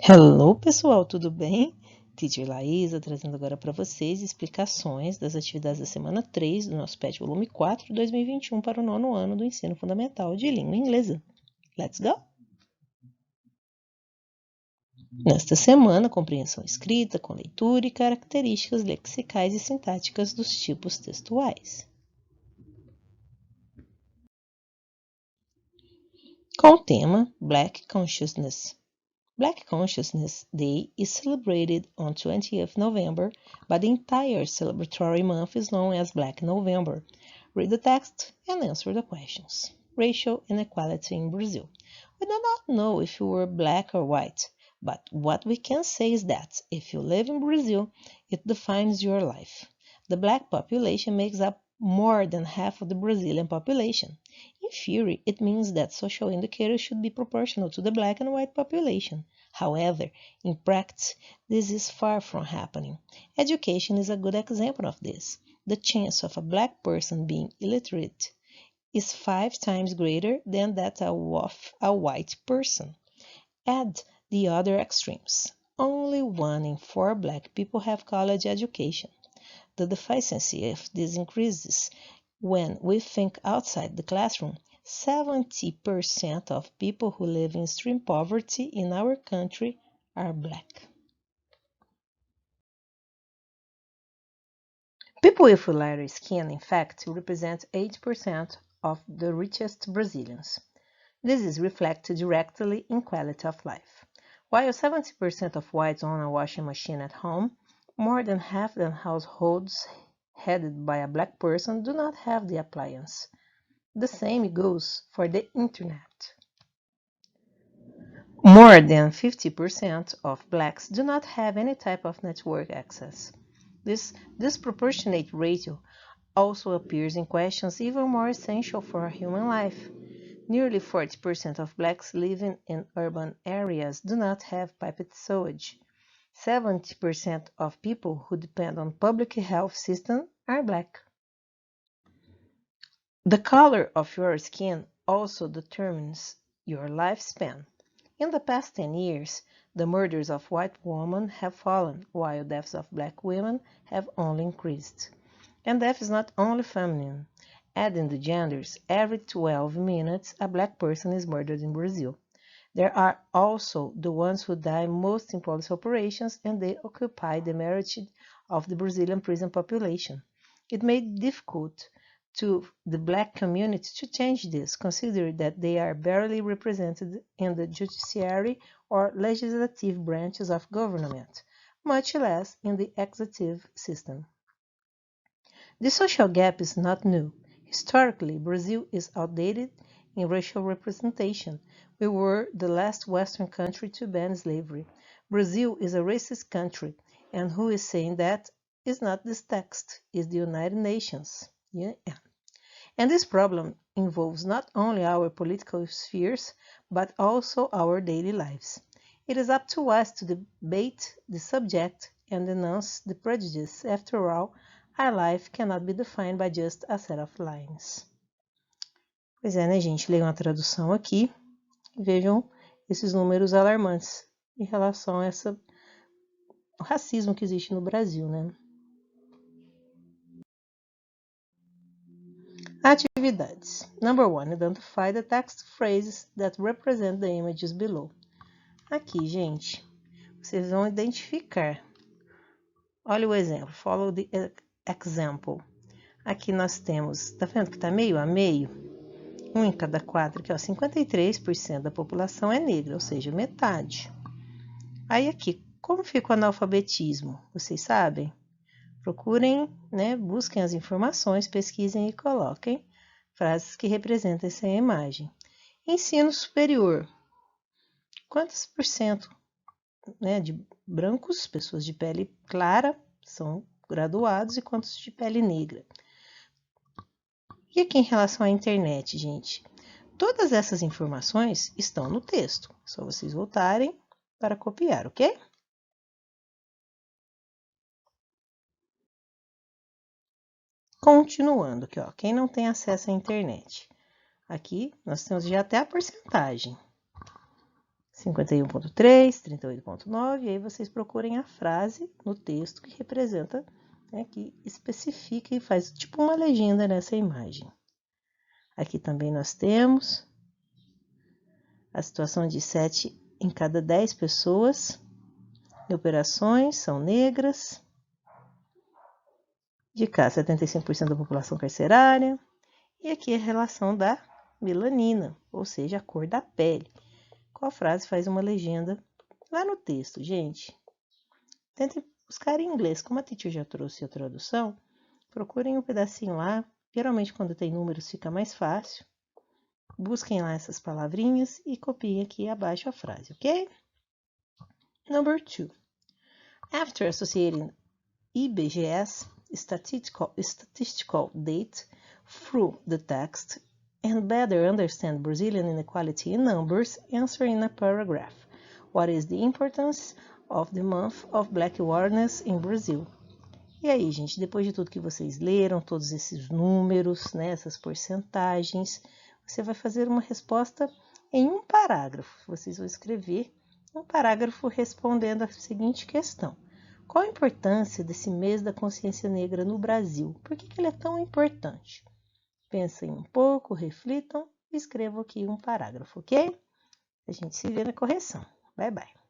Hello, pessoal, tudo bem? Teacher Laísa trazendo agora para vocês explicações das atividades da semana 3 do nosso PET volume 4, 2021 para o 9º ano do Ensino Fundamental de Língua Inglesa. Let's go! Nesta semana, compreensão escrita com leitura e características lexicais e sintáticas dos tipos textuais. Com o tema Black Consciousness. Black Consciousness Day is celebrated on 20th November, but the entire celebratory month is known as Black November. Read the text and answer the questions. Racial inequality in Brazil. We do not know if you were black or white, but what we can say is that if you live in Brazil, it defines your life. The black population makes up more than half of the Brazilian population. In theory, it means that social indicators should be proportional to the black and white population. However, in practice, this is far from happening. Education is a good example of this. The chance of a black person being illiterate is 5 times greater than that of a white person. Add the other extremes. Only 1 in 4 black people have college education. The deficiency of this increases when we think outside the classroom. 70% of people who live in extreme poverty in our country are black. People with lighter skin, in fact, represent 8% of the richest Brazilians. This is reflected directly in quality of life. While 70% of whites own a washing machine at home, more than half the households headed by a black person do not have the appliance. The same goes for the internet. More than 50% of blacks do not have any type of network access. This disproportionate ratio also appears in questions even more essential for human life. Nearly 40% of blacks living in urban areas do not have piped sewage. 70% of people who depend on public health systems are black. The color of your skin also determines your lifespan. In the past 10 years, the murders of white women have fallen, while deaths of black women have only increased. And death is not only feminine. Adding the genders, every 12 minutes a black person is murdered in Brazil. There are also the ones who die most in police operations, and they occupy the majority of the Brazilian prison population. It made difficult to the black community to change this, considering that they are barely represented in the judiciary or legislative branches of government, much less in the executive system. The social gap is not new. Historically, Brazil is outdated in racial representation. We were the last Western country to ban slavery. Brazil is a racist country, and who is saying that is not this text, is the United Nations. Yeah. And this problem involves not only our political spheres, but also our daily lives. It is up to us to debate the subject and denounce the prejudice. After all, our life cannot be defined by just a set of lines. Pois é, né, gente? Leiam a tradução aqui e vejam esses números alarmantes em relação a o racismo que existe no Brasil, né? Atividades. Number 1. Identify the text phrases that represent the images below. Aqui, gente, vocês vão identificar. Olha o exemplo. Follow the example. Aqui nós temos, tá vendo que tá meio a meio? 1 em cada 4, aqui ó, 53% da população é negra, ou seja, metade. Aí aqui, como fica o analfabetismo? Vocês sabem? Procurem, né, busquem as informações, pesquisem e coloquem frases que representem essa imagem. Ensino superior. Quantos por cento, né, de brancos, pessoas de pele clara, são graduados e quantos de pele negra? E aqui em relação à internet, gente? Todas essas informações estão no texto. É só vocês voltarem para copiar, ok? Continuando aqui, ó. Quem não tem acesso à internet? Aqui nós temos já até a porcentagem. 51.3, 38.9, e aí vocês procurem a frase no texto que representa, né, que especifica e faz tipo uma legenda nessa imagem. Aqui também nós temos a situação de 7 em cada 10 pessoas em operações são negras. De cá, 75% da população carcerária. E aqui a relação da melanina, ou seja, a cor da pele. Qual frase faz uma legenda lá no texto, gente? Tentem buscar em inglês. Como a teacher já trouxe a tradução, procurem um pedacinho lá. Geralmente, quando tem números, fica mais fácil. Busquem lá essas palavrinhas e copiem aqui abaixo a frase, ok? Number 2. After associating IBGE's statistical data through the text and better understand Brazilian inequality in numbers, answer in a paragraph. What is the importance of the month of Black Awareness in Brazil? E aí, gente, depois de tudo que vocês leram, todos esses números, né, essas porcentagens, você vai fazer uma resposta em um parágrafo. Vocês vão escrever um parágrafo respondendo a seguinte questão. Qual a importância desse mês da consciência negra no Brasil? Por que ele é tão importante? Pensem um pouco, reflitam e escrevam aqui um parágrafo, ok? A gente se vê na correção. Bye, bye.